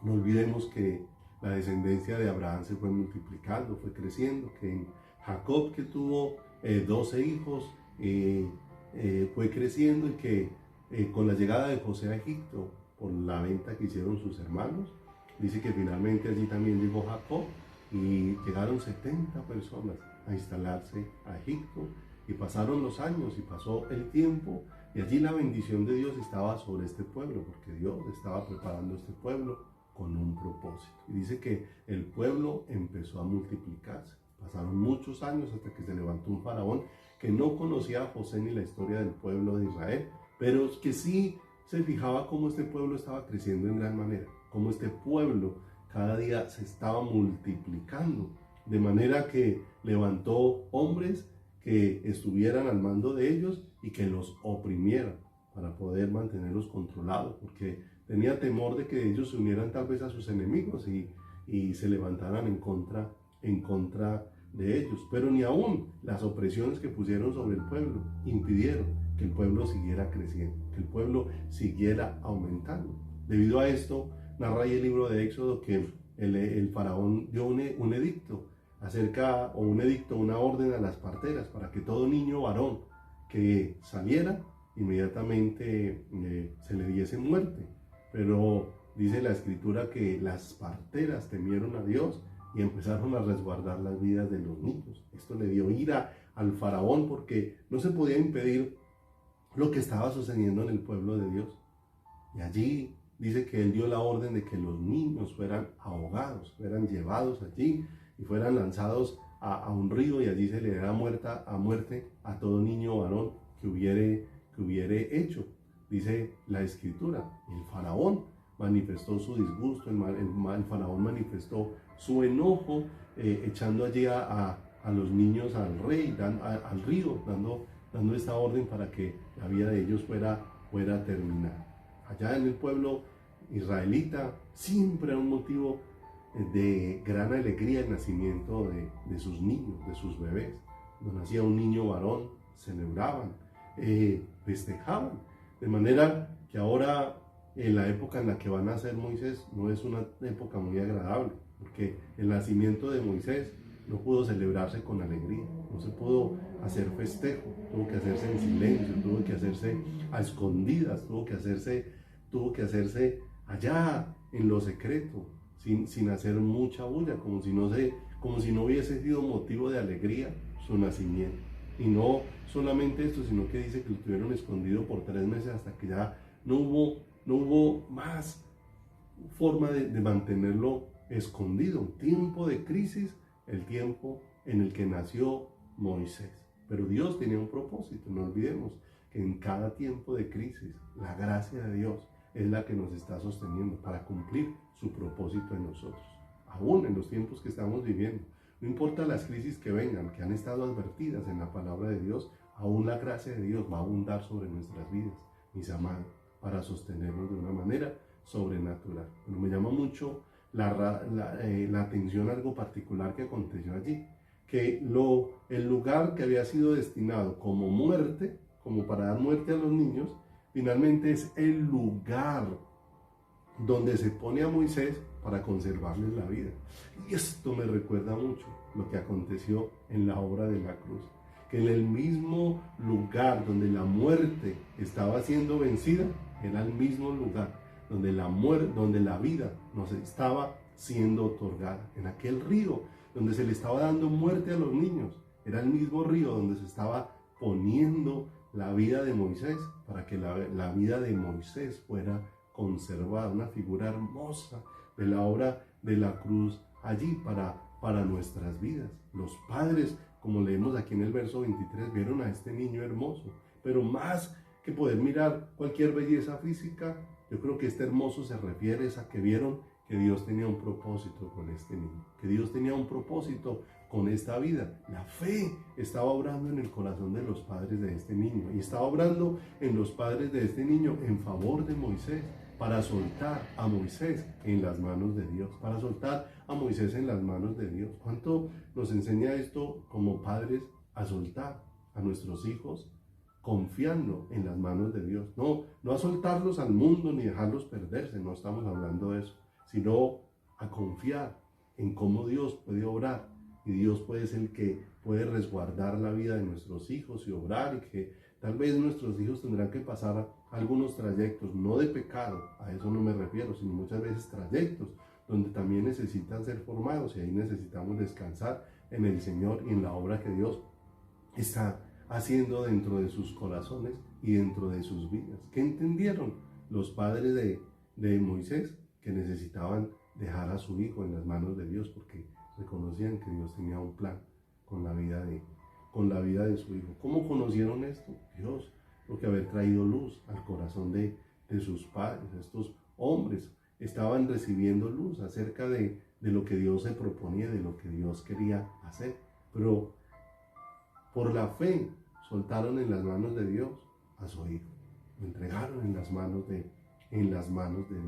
No olvidemos que la descendencia de Abraham se fue multiplicando, fue creciendo, que en Jacob, que tuvo 12 hijos, fue creciendo, y que con la llegada de José a Egipto, por la venta que hicieron sus hermanos, dice que finalmente allí también llegó Jacob y llegaron 70 personas a instalarse a Egipto, y pasaron los años y pasó el tiempo, y allí la bendición de Dios estaba sobre este pueblo, porque Dios estaba preparando este pueblo con un propósito. Y dice que el pueblo empezó a multiplicarse. Pasaron muchos años hasta que se levantó un faraón que no conocía a José ni la historia del pueblo de Israel, pero que sí se fijaba cómo este pueblo estaba creciendo en gran manera, cómo este pueblo cada día se estaba multiplicando, de manera que levantó hombres que estuvieran al mando de ellos y que los oprimieran para poder mantenerlos controlados, porque tenía temor de que ellos se unieran tal vez a sus enemigos y se levantaran en contra de ellos. Pero ni aún las opresiones que pusieron sobre el pueblo impidieron que el pueblo siguiera creciendo, que el pueblo siguiera aumentando. Debido a esto, narra ahí el libro de Éxodo que el faraón dio un edicto una orden a las parteras para que todo niño varón que saliera inmediatamente se le diese muerte. Pero dice la escritura que las parteras temieron a Dios y empezaron a resguardar las vidas de los niños. Esto le dio ira al faraón porque no se podía impedir lo que estaba sucediendo en el pueblo de Dios. Y allí dice que él dio la orden de que los niños fueran ahogados, fueran llevados allí y fueran lanzados a un río, y allí se le diera muerte a todo niño varón que hubiere hecho. Dice la escritura, el faraón manifestó su disgusto, el faraón manifestó su enojo, echando allí a los niños al río, dando esta orden para que la vida de ellos fuera terminada. Allá en el pueblo israelita siempre era un motivo de gran alegría el nacimiento de sus niños, de sus bebés. Cuando nacía un niño varón, celebraban, festejaban. De manera que ahora, en la época en la que va a nacer Moisés, no es una época muy agradable, porque el nacimiento de Moisés no pudo celebrarse con alegría, no se pudo hacer festejo, tuvo que hacerse en silencio, tuvo que hacerse a escondidas, tuvo que hacerse allá en lo secreto, sin hacer mucha bulla, como si no hubiese sido motivo de alegría su nacimiento. Y no solamente esto, sino que dice que lo tuvieron escondido por 3 meses hasta que ya no hubo más forma de mantenerlo escondido. Un tiempo de crisis, el tiempo en el que nació Moisés. Pero Dios tenía un propósito, no olvidemos que en cada tiempo de crisis la gracia de Dios es la que nos está sosteniendo para cumplir su propósito en nosotros. Aún en los tiempos que estamos viviendo, no importa las crisis que vengan, que han estado advertidas en la palabra de Dios, aún la gracia de Dios va a abundar sobre nuestras vidas, mis amados, para sostenernos de una manera sobrenatural. Pero me llama mucho la atención algo particular que aconteció allí, que el lugar que había sido destinado como muerte, como para dar muerte a los niños, finalmente es el lugar donde se pone a Moisés para conservarles la vida. Y esto me recuerda mucho lo que aconteció en la obra de la cruz, que en el mismo lugar donde la muerte estaba siendo vencida, era el mismo lugar donde la vida nos estaba siendo otorgada. En aquel río donde se le estaba dando muerte a los niños, era el mismo río donde se estaba poniendo la vida de Moisés, para que la vida de Moisés fuera conservada, una figura hermosa de la obra de la cruz allí para nuestras vidas. Los padres, como leemos aquí en el verso 23, vieron a este niño hermoso, pero más que poder mirar cualquier belleza física, yo creo que este hermoso se refiere a que vieron que Dios tenía un propósito con este niño, que Dios tenía un propósito con esta vida. La fe estaba obrando en el corazón de los padres de este niño, y estaba obrando en los padres de este niño en favor de Moisés, para soltar a Moisés en las manos de Dios, para soltar a Moisés en las manos de Dios. ¿Cuánto nos enseña esto como padres a soltar a nuestros hijos confiando en las manos de Dios? No a soltarlos al mundo ni dejarlos perderse, no estamos hablando de eso, sino a confiar en cómo Dios puede obrar, y Dios puede ser el que puede resguardar la vida de nuestros hijos y obrar, y que Tal vez nuestros hijos tendrán que pasar algunos trayectos, no de pecado, a eso no me refiero, sino muchas veces trayectos donde también necesitan ser formados, y ahí necesitamos descansar en el Señor y en la obra que Dios está haciendo dentro de sus corazones y dentro de sus vidas. ¿Qué entendieron los padres de Moisés? Que necesitaban dejar a su hijo en las manos de Dios, porque reconocían que Dios tenía un plan con la vida de su hijo. ¿Cómo conocieron esto? Dios, porque haber traído luz al corazón de sus padres. Estos hombres estaban recibiendo luz acerca de lo que Dios se proponía, de lo que Dios quería hacer, pero por la fe soltaron en las manos de Dios a su hijo, lo entregaron en las manos de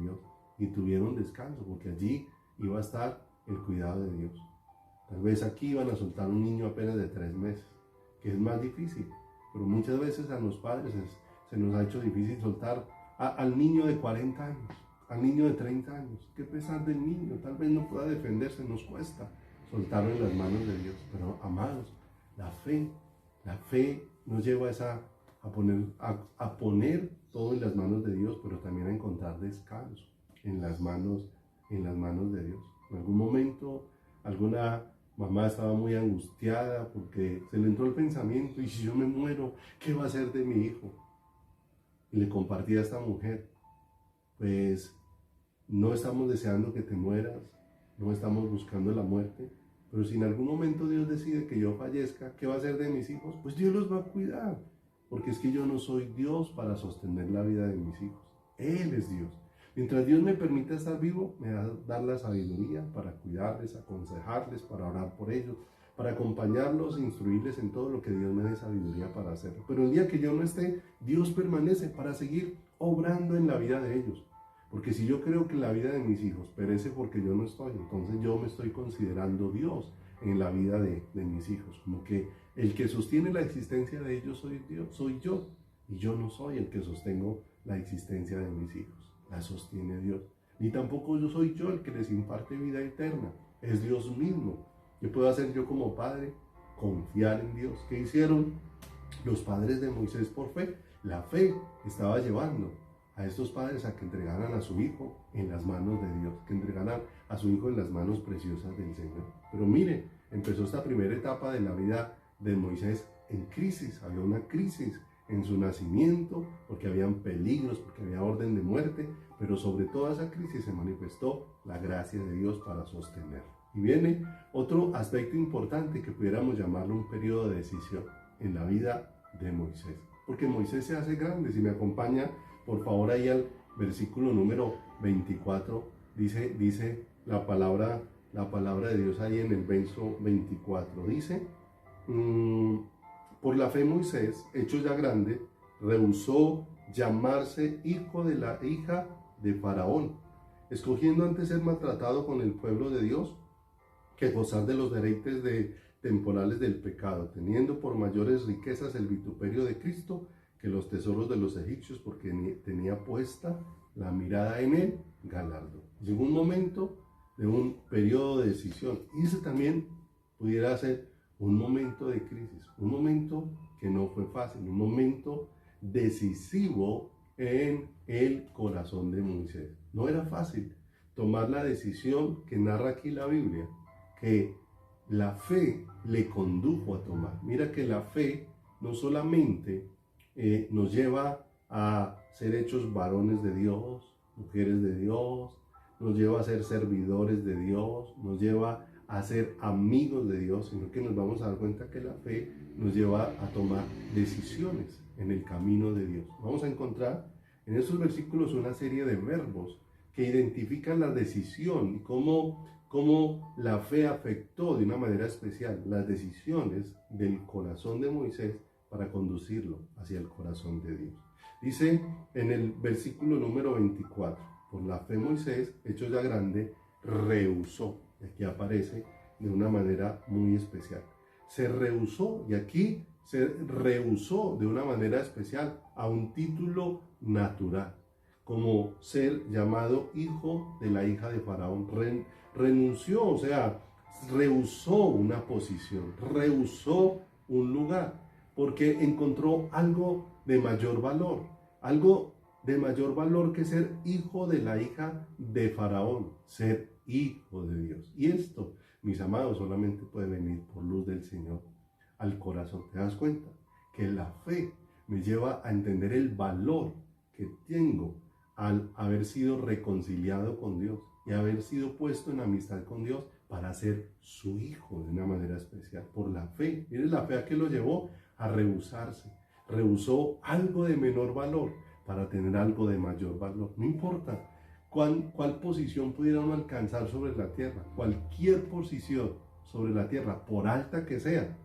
Dios, y tuvieron descanso, porque allí iba a estar el cuidado de Dios. Tal vez aquí iban a soltar un niño apenas de 3 meses, que es más difícil, pero muchas veces a los padres se nos ha hecho difícil soltar al niño de 40 años, al niño de 30 años. Qué pesar del niño, tal vez no pueda defenderse, nos cuesta soltarlo en las manos de Dios. Pero amados, la fe nos lleva a poner todo en las manos de Dios, pero también a encontrar descanso en las manos de Dios. En algún momento, alguna mamá estaba muy angustiada porque se le entró el pensamiento: ¿y si yo me muero, qué va a ser de mi hijo? Y le compartí a esta mujer: pues no estamos deseando que te mueras, no estamos buscando la muerte, pero si en algún momento Dios decide que yo fallezca, ¿qué va a hacer de mis hijos? Pues Dios los va a cuidar, porque es que yo no soy Dios para sostener la vida de mis hijos. Él es Dios. Mientras Dios me permita estar vivo, me va a dar la sabiduría para cuidarles, aconsejarles, para orar por ellos, para acompañarlos, instruirles en todo lo que Dios me dé sabiduría para hacer. Pero el día que yo no esté, Dios permanece para seguir obrando en la vida de ellos. Porque si yo creo que la vida de mis hijos perece porque yo no estoy, entonces yo me estoy considerando Dios en la vida de mis hijos. Como que el que sostiene la existencia de ellos soy yo, y yo no soy el que sostengo la existencia de mis hijos. La sostiene Dios. Ni tampoco soy yo el que les imparte vida eterna. Es Dios mismo. ¿Qué puedo hacer yo como padre? Confiar en Dios. ¿Qué hicieron los padres de Moisés por fe? La fe estaba llevando a estos padres a que entregaran a su hijo en las manos de Dios, que entregaran a su hijo en las manos preciosas del Señor. Pero mire, empezó esta primera etapa de la vida de Moisés en crisis. Había una crisis en su nacimiento, porque habían peligros, porque había orden de muerte, pero sobre toda esa crisis se manifestó la gracia de Dios para sostener. Y viene otro aspecto importante que pudiéramos llamarlo un periodo de decisión en la vida de Moisés, porque Moisés se hace grande. Si me acompaña por favor ahí al versículo número 24, dice la palabra de Dios ahí en el verso 24, dice: por la fe Moisés, hecho ya grande, rehusó llamarse hijo de la hija de Faraón, escogiendo antes ser maltratado con el pueblo de Dios que gozar de los deleites temporales del pecado, teniendo por mayores riquezas el vituperio de Cristo que los tesoros de los egipcios, porque tenía puesta la mirada en el galardón. Llegó un momento de un periodo de decisión, y ese también pudiera ser un momento de crisis, un momento que no fue fácil, un momento decisivo en el corazón de Moisés. No era fácil tomar la decisión que narra aquí la Biblia, que la fe le condujo a tomar. Mira que la fe no solamente nos lleva a ser hechos varones de Dios, mujeres de Dios, nos lleva a ser servidores de Dios, nos lleva a ser amigos de Dios, sino que nos vamos a dar cuenta que la fe nos lleva a tomar decisiones en el camino de Dios. Vamos a encontrar en estos versículos una serie de verbos que identifican la decisión y cómo la fe afectó de una manera especial las decisiones del corazón de Moisés para conducirlo hacia el corazón de Dios. Dice en el versículo número 24, por la fe Moisés, hecho ya grande, rehusó. Y aquí aparece de una manera muy especial. Se rehusó, y aquí se rehusó de una manera especial a un título natural, como ser llamado hijo de la hija de Faraón. Renunció, o sea, rehusó una posición, rehusó un lugar. porque encontró algo de mayor valor, algo de mayor valor que ser hijo de la hija de Faraón, ser hijo de Dios. Y esto, mis amados, solamente puede venir por luz del Señor al corazón. ¿Te das cuenta? Que la fe me lleva a entender el valor que tengo al haber sido reconciliado con Dios y haber sido puesto en amistad con Dios para ser su hijo de una manera especial, por la fe. Mire la fe a que lo llevó a rehusarse. Rehusó algo de menor valor para tener algo de mayor valor. No importa cuál posición pudiera uno alcanzar sobre la tierra, cualquier posición sobre la tierra, por alta que sea,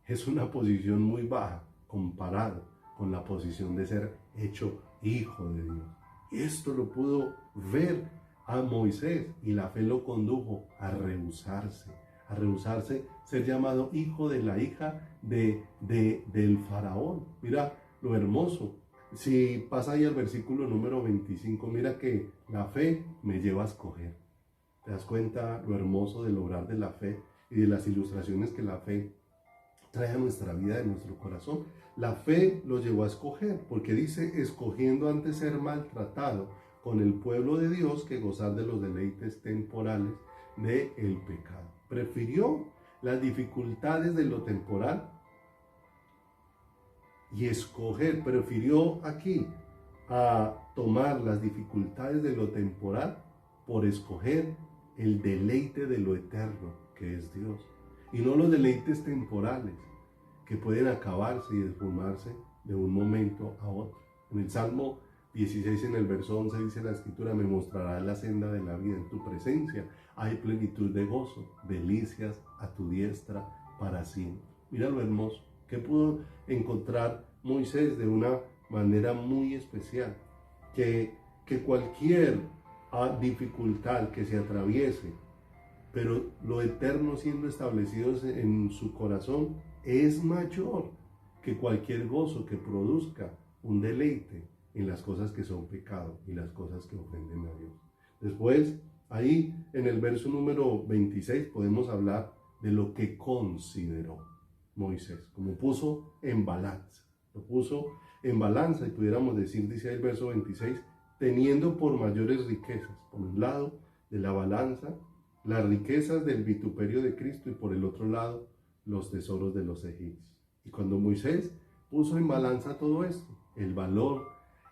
es una posición muy baja comparado con la posición de ser hecho hijo de Dios. Y esto lo pudo ver a Moisés, y la fe lo condujo a rehusarse ser llamado hijo de la hija del faraón. Mira lo hermoso. Si pasa ahí al versículo número 25, mira que la fe me lleva a escoger. ¿Te das cuenta lo hermoso del obrar de la fe y de las ilustraciones que la fe trae a nuestra vida, a nuestro corazón? La fe lo llevó a escoger, porque dice, escogiendo antes ser maltratado con el pueblo de Dios que gozar de los deleites temporales del pecado. Prefirió las dificultades de lo temporal y escoger, prefirió aquí a tomar las dificultades de lo temporal por escoger el deleite de lo eterno que es Dios, y no los deleites temporales que pueden acabarse y esfumarse de un momento a otro. En el Salmo 16, en el verso 11, dice la Escritura, me mostrarás la senda de la vida, en tu presencia hay plenitud de gozo, delicias a tu diestra para siempre. Mira lo hermoso que pudo encontrar Moisés de una manera muy especial, que cualquier dificultad que se atraviese, pero lo eterno siendo establecido en su corazón, es mayor que cualquier gozo que produzca un deleite en las cosas que son pecado y las cosas que ofenden a Dios. Después, ahí en el verso número 26 podemos hablar de lo que consideró Moisés, como puso en balanza. Lo puso en balanza y pudiéramos decir, dice ahí el verso 26, teniendo por mayores riquezas, por un lado de la balanza, las riquezas del vituperio de Cristo, y por el otro lado, los tesoros de los egipcios. Y cuando Moisés puso en balanza todo esto, el valor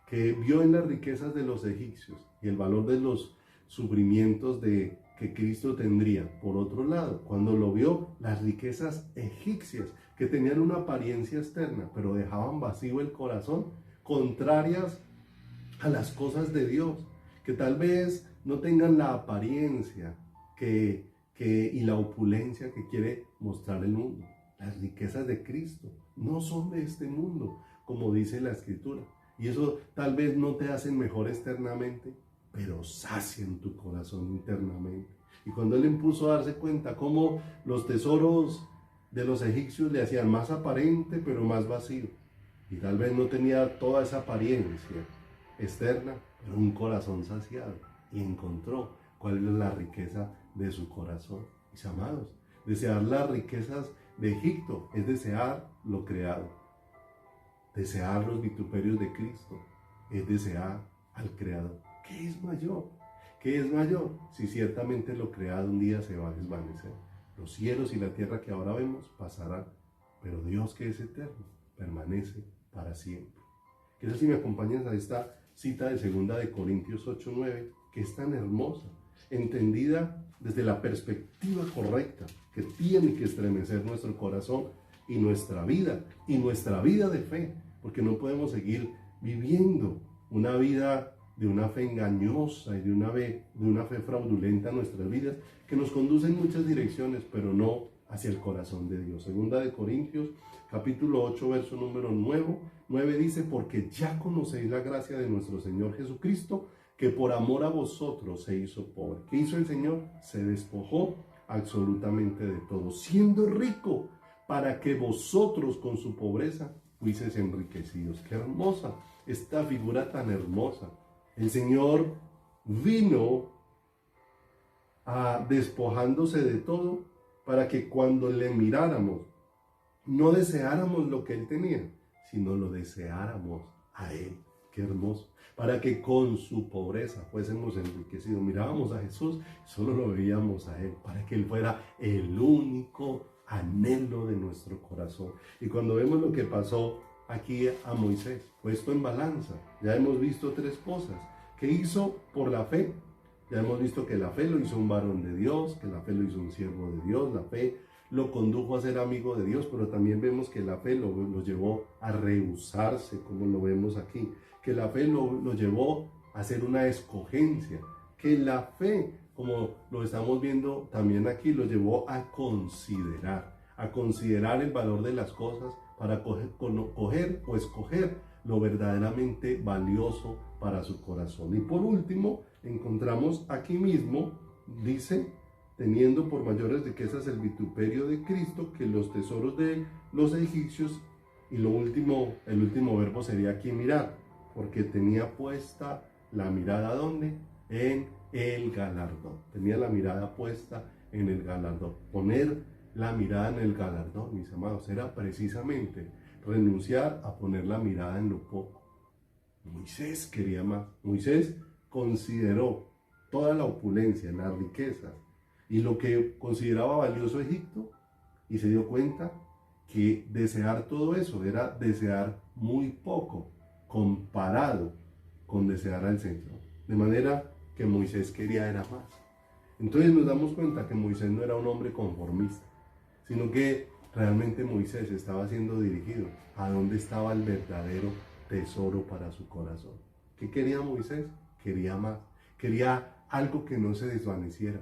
que vio en las riquezas de los egipcios y el valor de los sufrimientos que Cristo tendría, por otro lado, cuando lo vio, las riquezas egipcias, que tenían una apariencia externa, pero dejaban vacío el corazón, contrarias a las cosas de Dios, que tal vez no tengan la apariencia y la opulencia que quiere mostrar el mundo. Las riquezas de Cristo no son de este mundo, como dice la Escritura. Y eso tal vez no te hacen mejor externamente, pero sacian tu corazón internamente. Y cuando él impuso a darse cuenta cómo los tesoros de los egipcios le hacían más aparente, pero más vacío. Y tal vez no tenía toda esa apariencia externa, pero un corazón saciado. Y encontró cuál es la riqueza de su corazón. Mis amados, desear las riquezas de Egipto es desear lo creado. Desear los vituperios de Cristo es desear al Creador. ¿Qué es mayor? ¿Qué es mayor? Si ciertamente lo creado un día se va a desvanecer. Los cielos y la tierra que ahora vemos pasarán, pero Dios, que es eterno, permanece para siempre. Que eso, si me acompañas a esta cita de 2 Corintios 8:9, que es tan hermosa, entendida desde la perspectiva correcta, que tiene que estremecer nuestro corazón y nuestra vida de fe, porque no podemos seguir viviendo una vida de una fe engañosa y de una fe fraudulenta en nuestras vidas, que nos conduce en muchas direcciones, pero no hacia el corazón de Dios. 2 Corintios, capítulo 8, verso número 9 dice, porque ya conocéis la gracia de nuestro Señor Jesucristo, que por amor a vosotros se hizo pobre. ¿Qué hizo el Señor? Se despojó absolutamente de todo, siendo rico, para que vosotros con su pobreza fuiseis enriquecidos. ¡Qué hermosa esta figura tan hermosa! El Señor vino despojándose de todo para que cuando le miráramos no deseáramos lo que Él tenía, sino lo deseáramos a Él. Qué hermoso. Para que con su pobreza fuésemos enriquecidos. Mirábamos a Jesús, solo lo veíamos a Él, para que Él fuera el único anhelo de nuestro corazón. Y cuando vemos lo que pasó aquí a Moisés, puesto en balanza, ya hemos visto tres cosas. ¿Qué hizo por la fe? Ya hemos visto que la fe lo hizo un varón de Dios, que la fe lo hizo un siervo de Dios, la fe lo condujo a ser amigo de Dios, pero también vemos que la fe lo llevó a rehusarse, como lo vemos aquí, que la fe lo llevó a hacer una escogencia, que la fe, como lo estamos viendo también aquí, lo llevó a considerar el valor de las cosas para coger o escoger lo verdaderamente valioso para su corazón. Y por último, encontramos aquí mismo, dice, teniendo por mayores riquezas el vituperio de Cristo que los tesoros de los egipcios. Y el último verbo sería aquí mirar, porque tenía puesta la mirada ¿dónde? En el galardón. Tenía la mirada puesta en el galardón. Poner la mirada en el galardón, mis amados, era precisamente renunciar a poner la mirada en lo poco. Moisés quería más. Moisés consideró toda la opulencia, las riquezas y lo que consideraba valioso Egipto, y se dio cuenta que desear todo eso era desear muy poco comparado con desear al Señor. De manera que Moisés quería era más. Entonces nos damos cuenta que Moisés no era un hombre conformista, sino que realmente Moisés estaba siendo dirigido a dónde estaba el verdadero tesoro para su corazón. ¿Qué quería Moisés? Quería más. Quería algo que no se desvaneciera.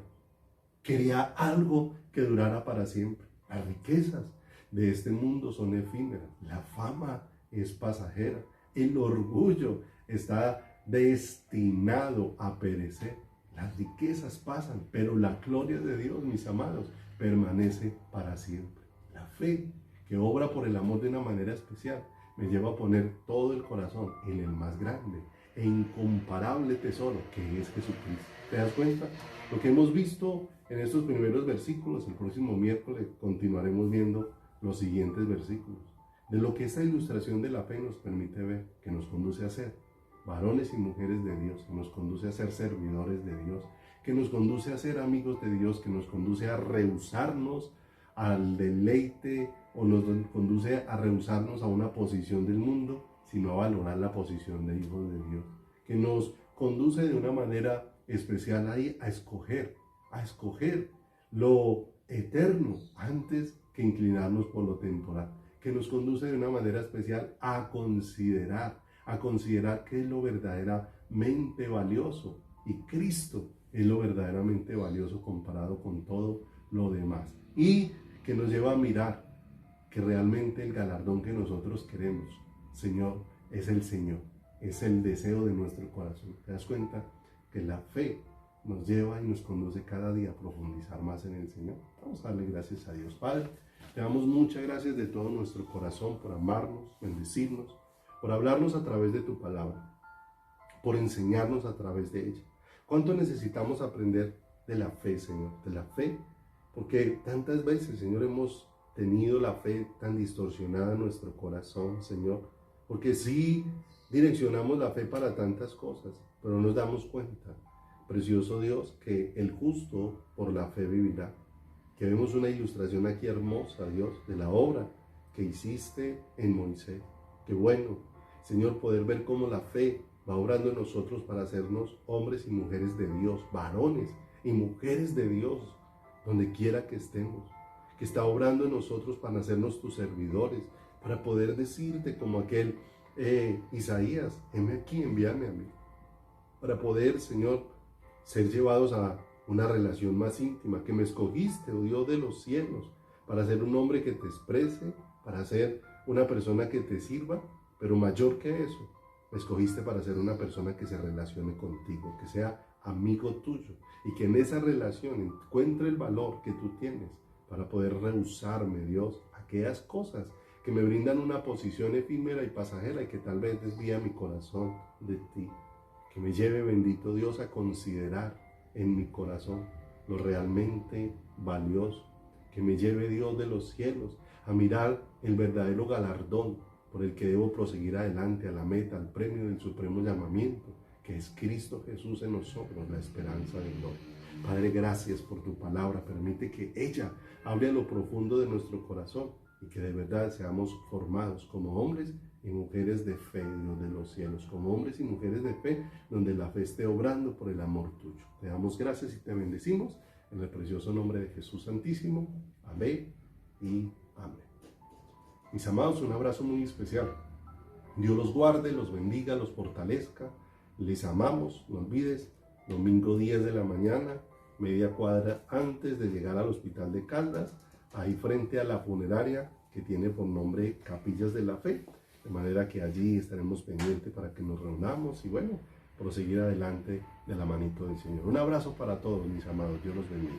Quería algo que durara para siempre. Las riquezas de este mundo son efímeras. La fama es pasajera. El orgullo está destinado a perecer. Las riquezas pasan, pero la gloria de Dios, mis amados, permanece para siempre. La fe que obra por el amor de una manera especial me lleva a poner todo el corazón en el más grande e incomparable tesoro que es Jesucristo. ¿Te das cuenta? Lo que hemos visto en estos primeros versículos, el próximo miércoles continuaremos viendo los siguientes versículos. De lo que esta ilustración de la fe nos permite ver, que nos conduce a ser varones y mujeres de Dios, que nos conduce a ser servidores de Dios, que nos conduce a ser amigos de Dios, que nos conduce a rehusarnos al deleite o nos conduce a rehusarnos a una posición del mundo, sino a valorar la posición de hijos de Dios, que nos conduce de una manera especial ahí a escoger lo eterno antes que inclinarnos por lo temporal, que nos conduce de una manera especial a considerar qué es lo verdaderamente valioso, y Cristo es lo verdaderamente valioso comparado con todo lo demás, y que nos lleva a mirar que realmente el galardón que nosotros queremos, Señor, es el Señor, es el deseo de nuestro corazón. ¿Te das cuenta? Que la fe nos lleva y nos conduce cada día a profundizar más en el Señor. Vamos a darle gracias a Dios. Padre, te damos muchas gracias de todo nuestro corazón por amarnos, bendecirnos, por hablarnos a través de tu palabra, por enseñarnos a través de ella. ¿Cuánto necesitamos aprender de la fe, Señor? De la fe, porque tantas veces, Señor, hemos tenido la fe tan distorsionada en nuestro corazón, Señor, porque sí direccionamos la fe para tantas cosas, pero nos damos cuenta, precioso Dios, que el justo por la fe vivirá. Que vemos una ilustración aquí hermosa, Dios, de la obra que hiciste en Moisés. Qué bueno, Señor, poder ver cómo la fe va obrando en nosotros para hacernos hombres y mujeres de Dios, varones y mujeres de Dios, donde quiera que estemos, que está obrando en nosotros para hacernos tus servidores, para poder decirte como aquel Isaías, heme aquí, envíame a mí, para poder, Señor, ser llevados a una relación más íntima, que me escogiste, oh Dios de los cielos, para ser un hombre que te exprese, para ser una persona que te sirva, pero mayor que eso, me escogiste para ser una persona que se relacione contigo, que sea amigo tuyo, y que en esa relación encuentre el valor que tú tienes para poder rehusarme, Dios, aquellas cosas que me brindan una posición efímera y pasajera y que tal vez desvía mi corazón de ti. Que me lleve, bendito Dios, a considerar en mi corazón lo realmente valioso. Que me lleve, Dios de los cielos, a mirar el verdadero galardón por el que debo proseguir adelante a la meta, al premio del supremo llamamiento, que es Cristo Jesús en nosotros, la esperanza de gloria. Padre, gracias por tu palabra. Permite que ella hable a lo profundo de nuestro corazón y que de verdad seamos formados como hombres y mujeres de fe, Dios de los cielos, como hombres y mujeres de fe, donde la fe esté obrando por el amor tuyo. Te damos gracias y te bendecimos en el precioso nombre de Jesús Santísimo. Amén y amén. Mis amados, un abrazo muy especial. Dios los guarde, los bendiga, los fortalezca. Les amamos. No olvides, domingo 10 de la mañana, media cuadra antes de llegar al Hospital de Caldas, ahí frente a la funeraria que tiene por nombre Capillas de la Fe. De manera que allí estaremos pendientes para que nos reunamos y bueno, proseguir adelante de la manito del Señor. Un abrazo para todos, mis amados. Dios los bendiga.